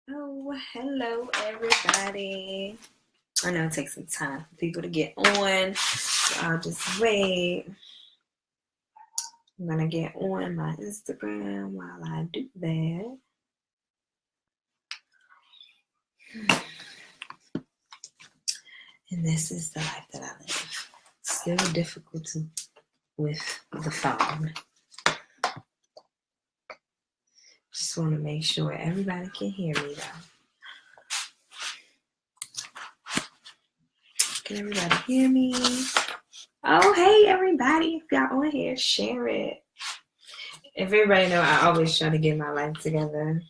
Oh, hello everybody. I know it takes some time for people to get on, so I'll just wait. I'm gonna get on my Instagram while I do that. And this is the life that I live. Still difficult with the phone. Just want to make sure everybody can hear me though. Can everybody hear me? Oh, hey everybody. If y'all on here, share it. If everybody know, I always try to get my life together.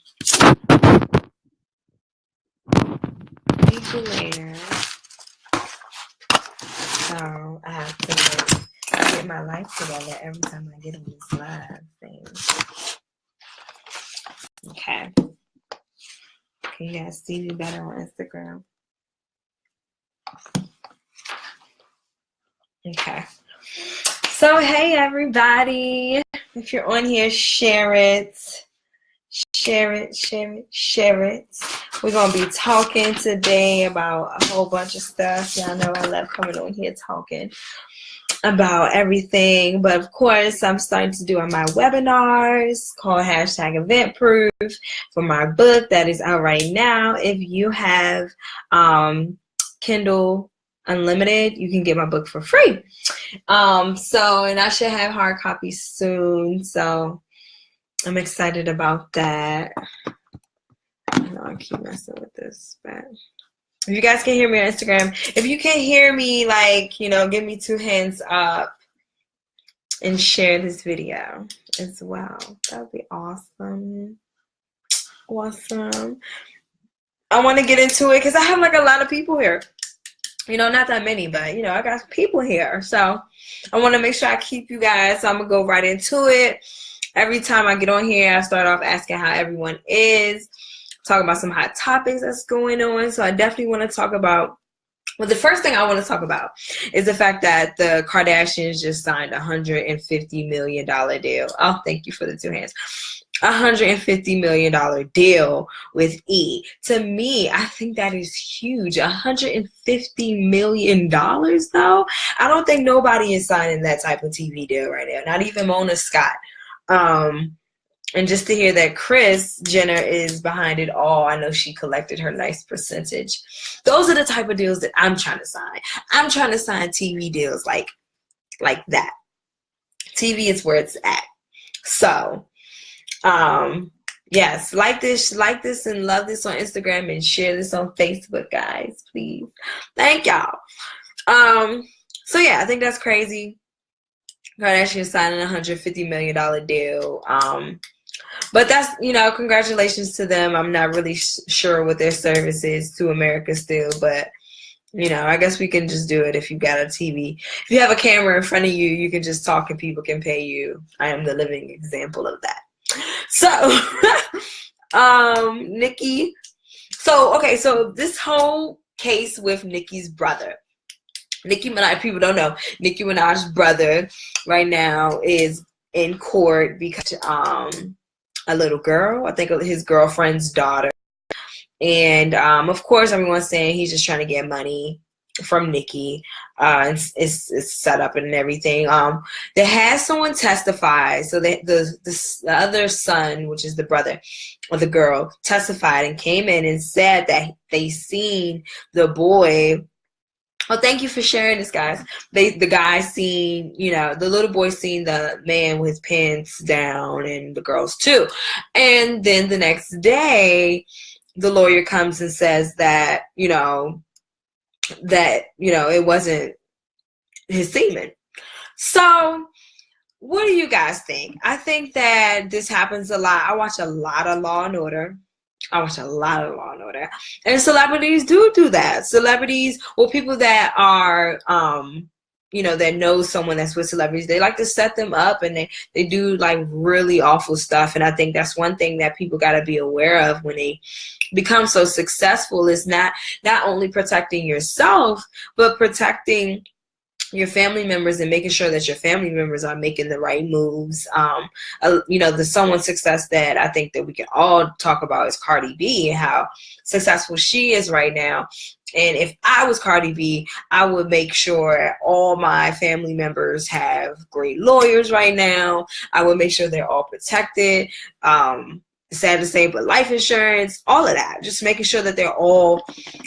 Later. So I have to get my life together every time I get on this live thing. Okay. Can you guys see me better on Instagram? Okay. So hey everybody. If you're on here, share it. Share it, share it, share it. We're going to be talking today about a whole bunch of stuff. Y'all know I love coming on here talking about everything. But of course, I'm starting to do on my webinars called #EventProof for my book that is out right now. If you have Kindle Unlimited, you can get my book for free. And I should have hard copies soon. So I'm excited about that. I know I keep messing with this, but if you guys can hear me on Instagram, if you can't hear me, give me 2 hands up and share this video as well. That would be awesome. Awesome. I want to get into it because I have a lot of people here. Not that many, but I got people here. So I want to make sure I keep you guys. So I'm going to go right into it. Every time I get on here, I start off asking how everyone is, talk about some hot topics that's going on. So I definitely want to talk about, well, the first thing I want to talk about is the fact that the Kardashians just signed a $150 million deal. Oh, thank you for the 2 hands. $150 million deal with E. To me, I think that is huge. $150 million, though. I don't think nobody is signing that type of TV deal right now. Not even Mona Scott. And just to hear that Kris Jenner is behind it all, I know she collected her nice percentage. Those are the type of deals that I'm trying to sign. I'm trying to sign TV deals like that. TV is where it's at. So, yes, like this and love this on Instagram and share this on Facebook, guys, please. Thank y'all. So yeah, I think that's crazy. Kardashian signing a $150 million deal. But that's, congratulations to them. I'm not really sure what their service is to America still, but, I guess we can just do it if you got a TV. If you have a camera in front of you, you can just talk and people can pay you. I am the living example of that. So, Nicki. So this whole case with Nicki's brother. Nicki Minaj, people don't know, Nicki Minaj's brother right now is in court because a little girl, I think his girlfriend's daughter. And of course, everyone's saying he's just trying to get money from Nicki. It's set up and everything. They had someone testify. So the other son, which is the brother of the girl, testified and came in and said that they seen the boy. Oh, thank you for sharing this, guys. The guy seen, the little boy seen the man with his pants down and the girls too. And then the next day, the lawyer comes and says that, it wasn't his semen. So what do you guys think? I think that this happens a lot. I watch a lot of Law and Order. And celebrities do that. Celebrities, or people that are, that know someone that's with celebrities, they like to set them up and they do really awful stuff. And I think that's one thing that people got to be aware of when they become so successful is not only protecting yourself, but protecting your family members and making sure that your family members are making the right moves. You know, the someone success that I think that we can all talk about is Cardi B and how successful she is right now. And if I was Cardi B, I would make sure all my family members have great lawyers right now. I would make sure they're all protected. Sad to say, but life insurance, all of that, just making sure that they're all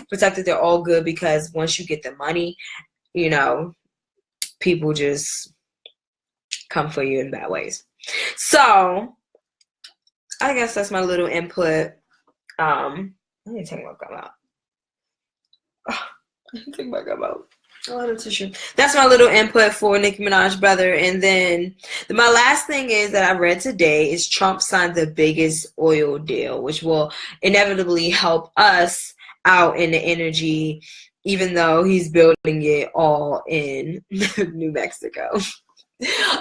protected, they're all good, because once you get the money, you know, people just come for you in bad ways. So I guess that's my little input. Let me take my gum out. Take my gum out. A lot of tissue. That's my little input for Nicki Minaj, brother. And then my last thing is that I read today is Trump signed the biggest oil deal, which will inevitably help us out in the energy, even though he's building it all in New Mexico.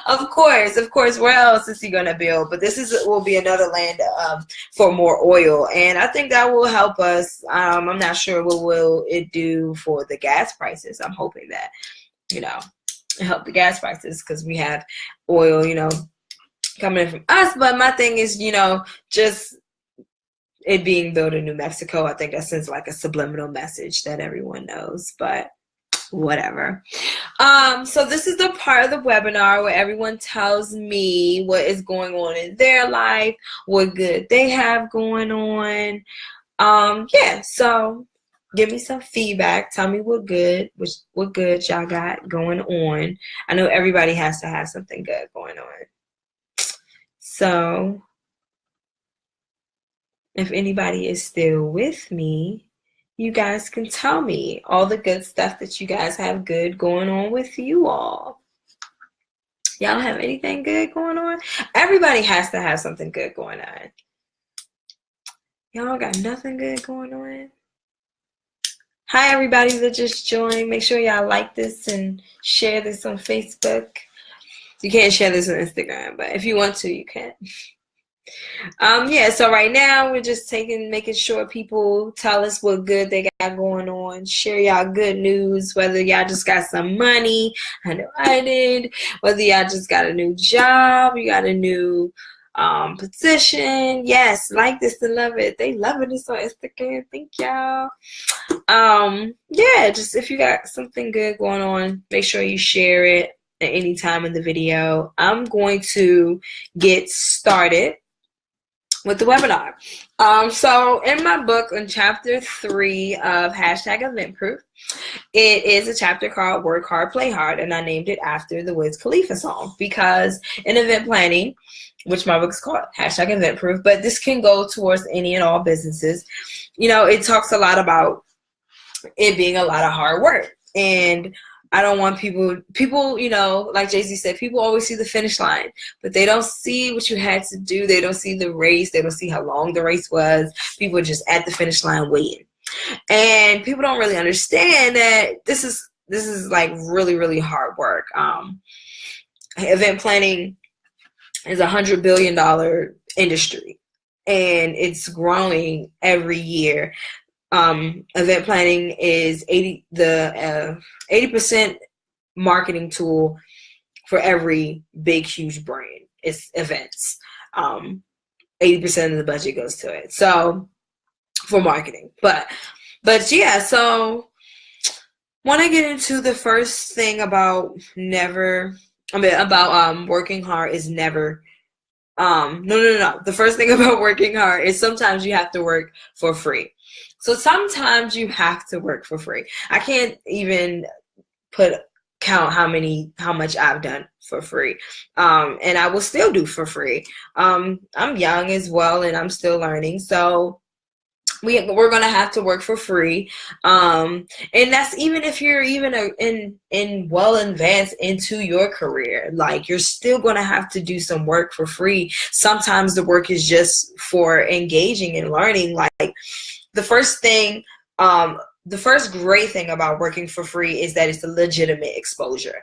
Of course, where else is he going to build? But this will be another land for more oil, and I think that will help us. I'm not sure what will it do for the gas prices. I'm hoping that, you know, help the gas prices, because we have oil, you know, coming in from us. But my thing is, you know, just it being built in New Mexico, I think that sends like a subliminal message that everyone knows, but whatever. So this is the part of the webinar where everyone tells me what is going on in their life, what good they have going on. Yeah, so give me some feedback. Tell me what good y'all got going on. I know everybody has to have something good going on. So if anybody is still with me, you guys can tell me all the good stuff that you guys have good going on with you all. Y'all have anything good going on? Everybody has to have something good going on. Y'all got nothing good going on? Hi, everybody that just joined. Make sure y'all like this and share this on Facebook. You can't share this on Instagram, but if you want to, you can. Yeah, so right now we're just making sure people tell us what good they got going on. Share y'all good news, whether y'all just got some money. I know I did. Whether y'all just got a new job, you got a new position. Yes, like this and love it. They loving this on Instagram. Thank y'all. Yeah, just if you got something good going on, make sure you share it at any time in the video. I'm going to get started with the webinar. So in my book, on chapter 3 of #EventProof, it is a chapter called Work Hard, Play Hard, and I named it after the Wiz Khalifa song, because in event planning, which my book is called #EventProof, but this can go towards any and all businesses. You know, it talks a lot about it being a lot of hard work, and I don't want people, you know, like Jay-Z said, people always see the finish line, but they don't see what you had to do. They don't see the race. They don't see how long the race was. People are just at the finish line waiting. And people don't really understand that this is like really, really hard work. Event planning is $100 billion industry, and it's growing every year. Event planning is 80% marketing tool for every big, huge brand. It's events. 80% of the budget goes to it. So for marketing, but yeah. So when I get into the first thing about working hard is never. No. The first thing about working hard is sometimes you have to work for free. So sometimes you have to work for free. I can't even count how much I've done for free. And I will still do for free. I'm young as well, and I'm still learning. So we're going to have to work for free. And that's even if you're even in well advanced into your career, like you're still going to have to do some work for free. Sometimes the work is just for engaging and learning. Like the first great thing about working for free is that it's a legitimate exposure.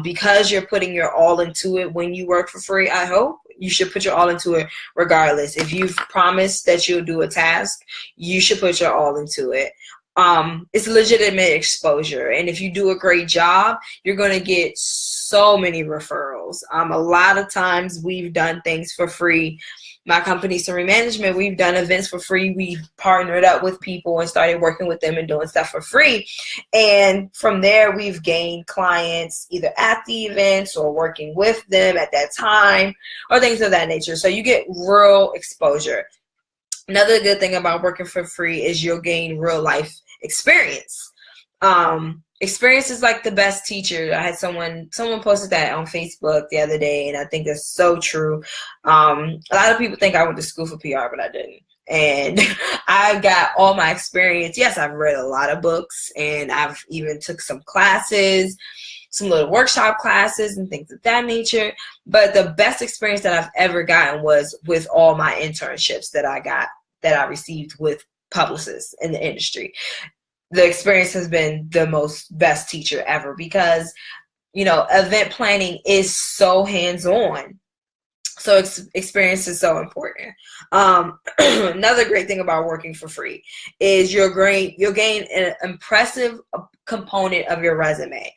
Because you're putting your all into it when you work for free, I hope you should put your all into it regardless. If you've promised that you'll do a task, you should put your all into it. it's legitimate exposure. And if you do a great job, you're going to get so many referrals. A lot of times we've done things for free. My company, Story Management, we've done events for free. We've partnered up with people and started working with them and doing stuff for free. And from there, we've gained clients either at the events or working with them at that time or things of that nature. So you get real exposure. Another good thing about working for free is you'll gain real life experience. Experience is like the best teacher. I had someone posted that on Facebook the other day, and I think that's so true. A lot of people think I went to school for PR, but I didn't. And I got all my experience. Yes, I've read a lot of books, and I've even took some classes, some little workshop classes and things of that nature. But the best experience that I've ever gotten was with all my internships that I received with publicists in the industry. The experience has been the best teacher ever because, event planning is so hands-on. So experience is so important. Another great thing about working for free is you'll gain an impressive component of your resume.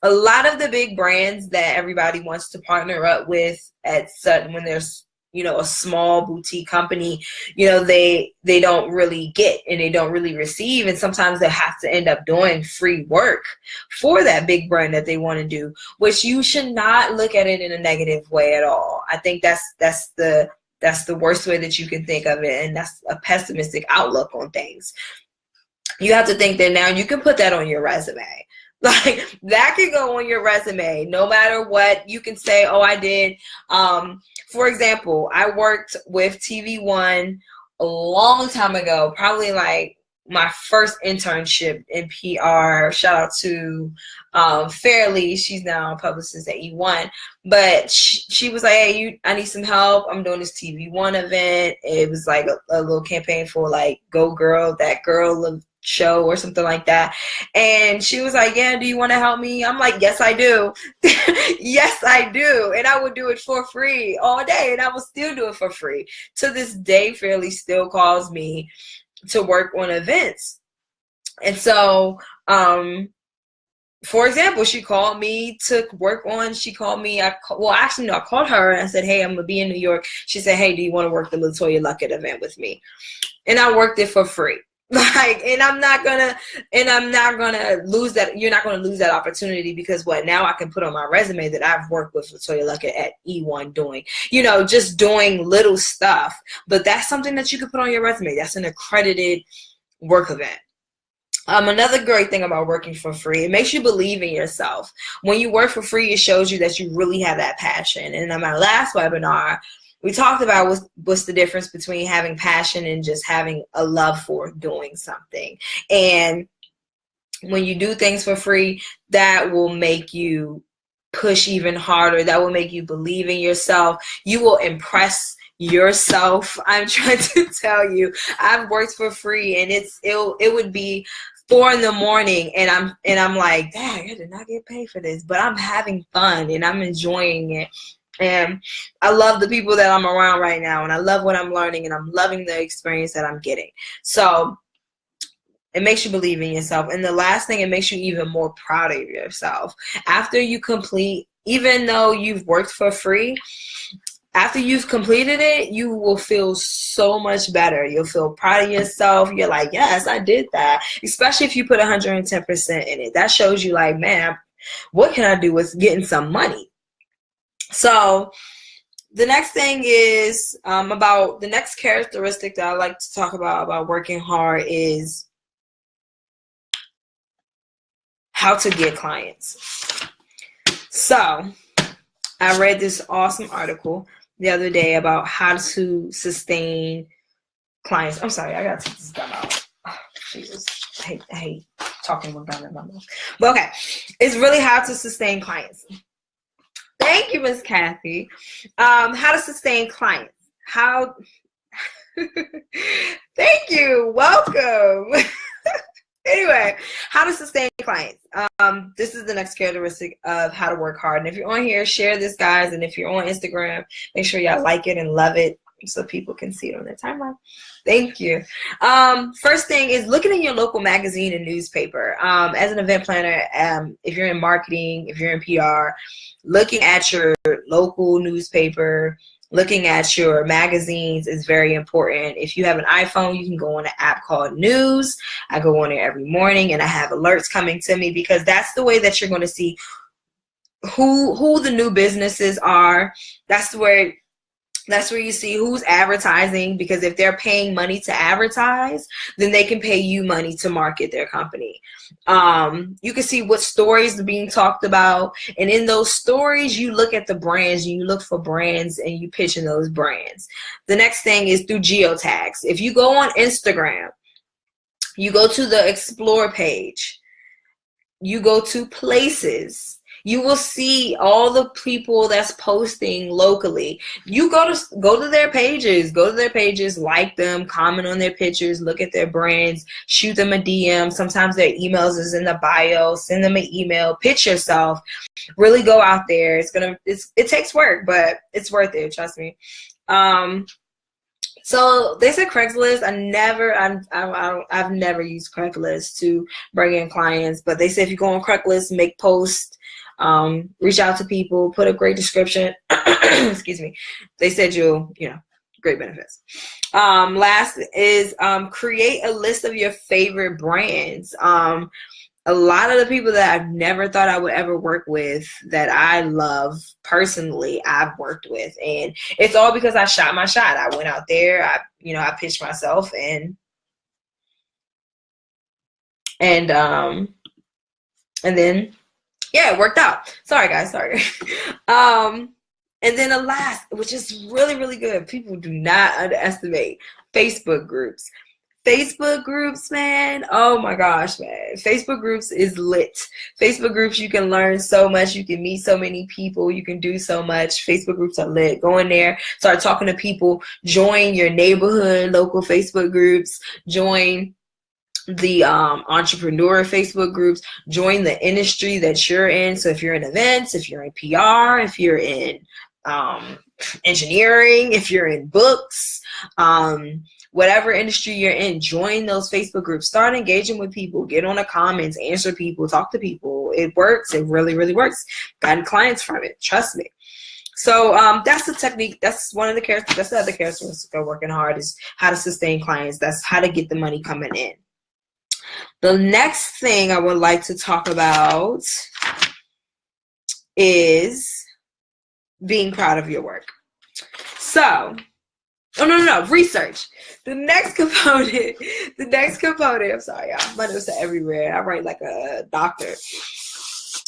A lot of the big brands that everybody wants to partner up with when there's a small boutique company, they don't really get and they don't really receive. And sometimes they have to end up doing free work for that big brand that they want to do, which you should not look at it in a negative way at all. I think that's the worst way that you can think of it. And that's a pessimistic outlook on things. You have to think that now you can put that on your resume. Like that can go on your resume no matter what. You can say, oh, I did. For example, I worked with TV One a long time ago, probably like my first internship in PR. Shout out to Fairly. She's now a publicist at E1. But she was like, hey, I need some help. I'm doing this TV One event. It was like a little campaign for like Go Girl, that girl show or something like that. And she was like, yeah, do you want to help me? I'm like, yes, I do. Yes, I do. And I would do it for free all day, and I will still do it for free. To this day, Fairly still calls me to work on events. And so, for example, she called me to work on, I called her and I said, hey, I'm going to be in New York. She said, hey, do you want to work the LaToya Luckett event with me? And I worked it for free. And I'm not gonna lose that. You're not gonna lose that opportunity because now I can put on my resume that I've worked with LaToya Luckett at E1 doing, just doing little stuff. But that's something that you can put on your resume. That's an accredited work event. Another great thing about working for free, it makes you believe in yourself. When you work for free, it shows you that you really have that passion. And in my last webinar, we talked about what's the difference between having passion and just having a love for doing something. And when you do things for free, that will make you push even harder. That will make you believe in yourself. You will impress yourself. I'm trying to tell you, I've worked for free, and it would be 4 a.m. and I'm like, dang, I did not get paid for this, but I'm having fun and I'm enjoying it. And I love the people that I'm around right now, and I love what I'm learning, and I'm loving the experience that I'm getting. So it makes you believe in yourself. And the last thing, it makes you even more proud of yourself. After you complete, even though you've worked for free, after you've completed it, you will feel so much better. You'll feel proud of yourself. You're like, yes, I did that. Especially if you put 110% in it. That shows you like, man, what can I do with getting some money? So the next thing is about the next characteristic that I like to talk about working hard is how to get clients. So I read this awesome article the other day about how to sustain clients. I'm sorry, I got to take this gum out. Oh, Jesus, I hate talking with gum in my mouth. But okay, it's really hard to sustain clients. Thank you, Miss Kathy. How to sustain clients. Thank you. Welcome. Anyway, how to sustain clients. This is the next characteristic of how to work hard. And if you're on here, share this, guys. And if you're on Instagram, make sure y'all like it and love it. so people can see it on their timeline. Thank you. First thing is looking in your local magazine and newspaper. As an event planner, if you're in marketing, if you're in PR, looking at your local newspaper, looking at your magazines is very important. If you have an iPhone, you can go on an app called News. I go on there every morning and I have alerts coming to me, because that's the way that you're going to see who the new businesses are. That's where you see who's advertising, because if they're paying money to advertise, then they can pay you money to market their company. You can see what stories are being talked about, and in those stories you look at the brands, and you look for brands and you pitch in those brands. The next thing is through geotags. If you go on Instagram, you go to the explore page, you go to places, you will see all the people that's posting locally. You go to their pages, like them, comment on their pictures, look at their brands, shoot them a DM. Sometimes their emails is in the bio. Send them an email. Pitch yourself. Really go out there. It takes work, but it's worth it. Trust me. So they said Craigslist. I've never used Craigslist to bring in clients, but they said if you go on Craigslist, make posts. Reach out to people, put a great description. Excuse me. They said great benefits. Last is create a list of your favorite brands. A lot of the people that I've never thought I would ever work with that I love personally, I've worked with, and it's all because I shot my shot. I went out there, I pitched myself, and then yeah, it worked out. Sorry, guys. Sorry. And then the last, which is really, really good. People do not underestimate Facebook groups. Facebook groups, man. Oh my gosh, man. Facebook groups is lit. Facebook groups, you can learn so much. You can meet so many people. You can do so much. Facebook groups are lit. Go in there, start talking to people. Join your neighborhood, local Facebook groups. Join the entrepreneur Facebook groups. Join the industry that you're in. So if you're in events, if you're in PR, if you're in engineering, if you're in books, whatever industry you're in, join those Facebook groups. Start engaging with people. Get on the comments, answer people, talk to people. It works. It really, really works. Gotten clients from it. Trust me. So that's the technique. That's one of the characteristics. That's the other characteristics of working hard, is how to sustain clients. That's how to get the money coming in. The next thing I would like to talk about is being proud of your work. So, research. The next component, I'm sorry, y'all. My notes are everywhere. I write like a doctor.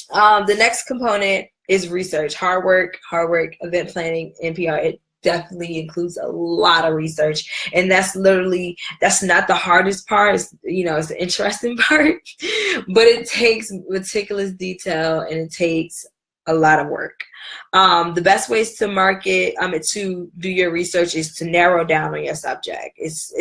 The next component is research. Hard work, event planning, NPR. It definitely includes a lot of research, and that's not the hardest part. It's the interesting part, but it takes meticulous detail and it takes a lot of work. The best ways to market, to do your research, is to narrow down on your subject. It's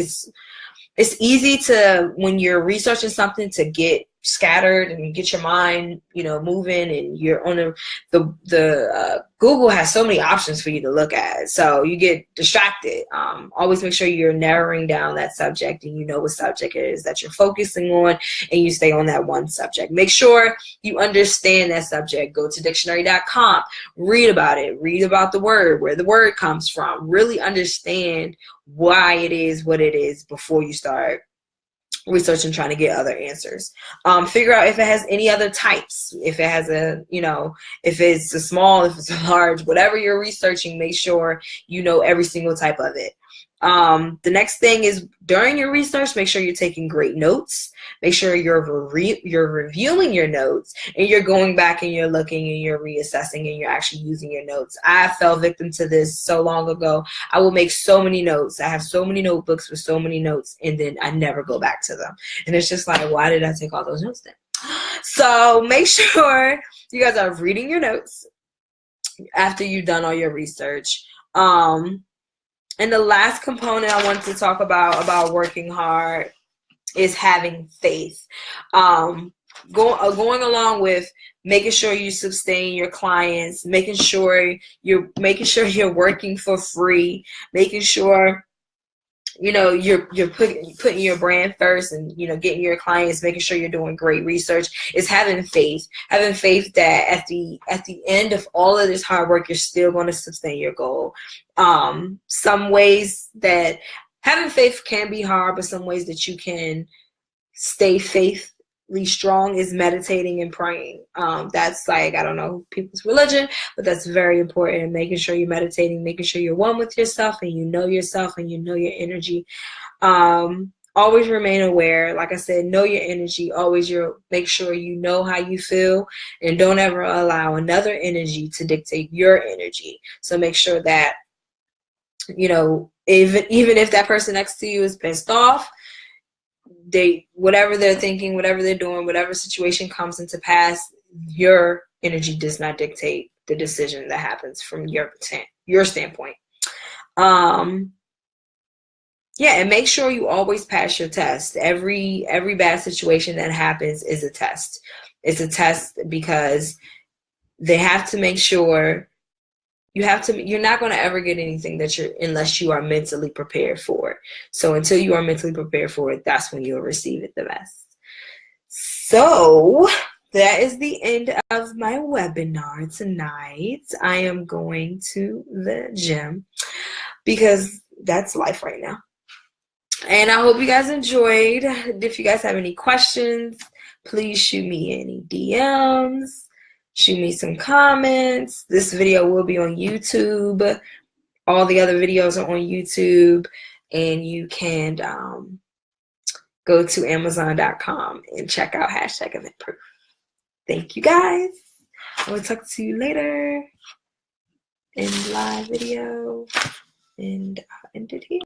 easy to, when you're researching something, to get scattered and get your mind, moving, and you're on the Google has so many options for you to look at, so you get distracted. Always make sure you're narrowing down that subject, and you know what subject it is that you're focusing on, and you stay on that one subject. Make sure you understand that subject. Go to dictionary.com, read about it, read about the word, where the word comes from. Really understand why it is what it is before you start researching, trying to get other answers. Figure out if it has any other types, if it has if it's a small, if it's a large, whatever you're researching, make sure you know every single type of it. The next thing is, during your research, make sure you're taking great notes. Make sure you're reviewing your notes, and you're going back and you're looking and you're reassessing and you're actually using your notes. I fell victim to this so long ago. I will make so many notes. I have so many notebooks with so many notes, and then I never go back to them. And it's just like, why did I take all those notes then? So make sure you guys are reading your notes after you've done all your research. And the last component I wanted to talk about working hard is having faith. going along with making sure you sustain your clients, making sure you're working for free, making sure you're putting your brand first, and getting your clients, making sure you're doing great research, is having faith that at the end of all of this hard work, you're still going to sustain your goal. Some ways that having faith can be hard, but some ways that you can stay faithfully strong is meditating and praying. That's like, I don't know people's religion, but that's very important. Making sure you're meditating, making sure you're one with yourself, and you know yourself, and you know your energy. Always remain aware. Like I said, know your energy. Always make sure you know how you feel, and don't ever allow another energy to dictate your energy. So make sure that, even if that person next to you is pissed off, whatever they're thinking, whatever they're doing, whatever situation comes into pass, your energy does not dictate the decision that happens from your standpoint. And make sure you always pass your test. Every bad situation that happens is a test. It's a test because they have to make sure you're not going to ever get anything unless you are mentally prepared for it. So until you are mentally prepared for it, that's when you'll receive it the best. So that is the end of my webinar tonight. I am going to the gym because that's life right now. And I hope you guys enjoyed. If you guys have any questions, please shoot me any DMs. Shoot me some comments. This video will be on YouTube. All the other videos are on YouTube. And you can go to Amazon.com and check out #EventProof. Thank you guys. I will talk to you later in live video. And I'll end it here.